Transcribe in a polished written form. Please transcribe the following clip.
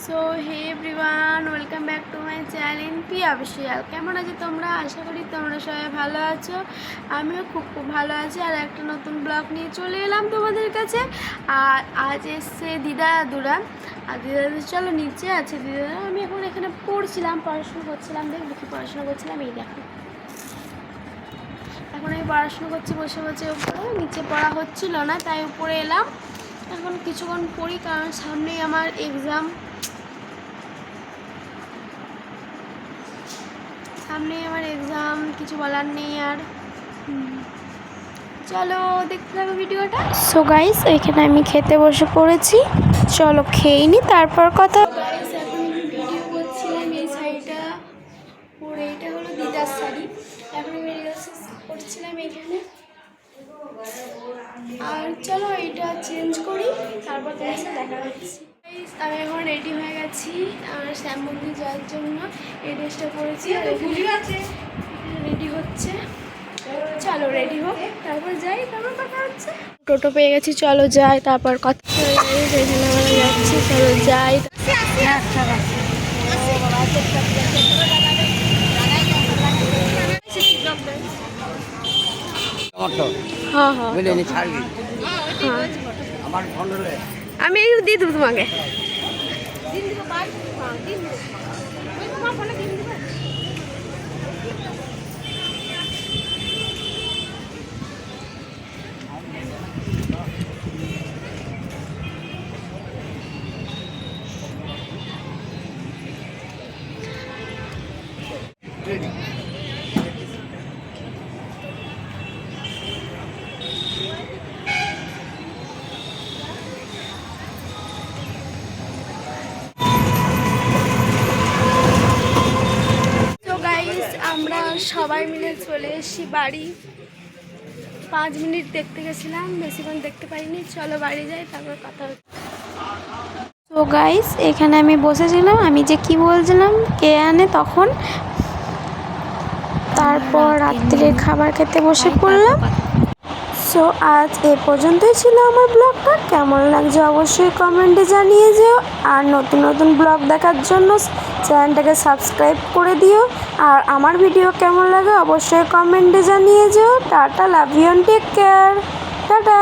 So hey everyone, welcome back to my channel P official. কেমন আছো তোমরা? আশা করি তোমরা সবাই ভালো আছো। আমিও খুব ভালো আছি। আর একটা নতুন ব্লগ নিয়ে চলে এলাম তোমাদের কাছে। আর আজ এসছে দিদাদুরা। আর দিদাদু চলো নিচে আছে দিদাদুরা। আমি এখন এখানে পড়াশোনা করছিলাম। দেখবো কি পড়াশোনা করছিলাম, এই দেখো। এখন আমি পড়াশোনা করছি বসে বসে উপরে, নিচে পড়া হচ্ছিল না তাই উপরে এলাম। এখন কিছুক্ষণ পড়ি, কারণ সামনেই আমার এক্সাম। কিছু বলার নেই আর। চলো দেখতে থাকো ভিডিওটা। সো গাইস, এখানে আমি খেতে বসে পড়েছি। চলো খেয়ে নি, তারপর কথা। গাইস, এখন ভিডিও করছিলাম এই শাড়িটা পরে। এটা হলো দিদার শাড়ি। এখন আমি রিলস করছিলাম এখানে। আর চলো এটা চেঞ্জ করি, তারপর তোমার সাথে দেখা হচ্ছে। আমি এখন রেডি হয়ে গেছি আর শ্যাম মন্দির যাওয়ার জন্য এই ড্রেসটা পরেছি। রেডি হচ্ছে, চলো রেডি হোক, তারপর যাই, তারপর কথা হচ্ছে। টোটো পেয়ে গেছি, চলো যাই, তারপর কথা। এখানে আমরা যাচ্ছি, চলো যাই। হ্যাঁ হ্যাঁ, আমি দিয়ে দেবো তোমাকে। আমরা সবাই মিলে চলে এসেছি বাড়ি। 5 মিনিট দেখতে গেছিলাম, বেশিক্ষণ দেখতে পাইনি। চলো বাড়ি যাই, তারপর কথা হচ্ছে। তো গাইস, এখানে আমি বসেছিলাম, আমি যে কি বলছিলাম কে আনে তখন। তারপর রাত্রির খাবার খেতে বসে পড়লাম। সো আজ এ পর্যন্তই ছিল আমার ব্লগটা। কেমন লাগছে অবশ্যই কমেন্টে জানিয়ে যেও। আর নতুন নতুন ব্লগ দেখার জন্য চ্যানেলটাকে সাবস্ক্রাইব করে দিও। আর আমার ভিডিও কেমন লাগে অবশ্যই কমেন্টে জানিয়ে যেও। Tata, love you, take care, tata.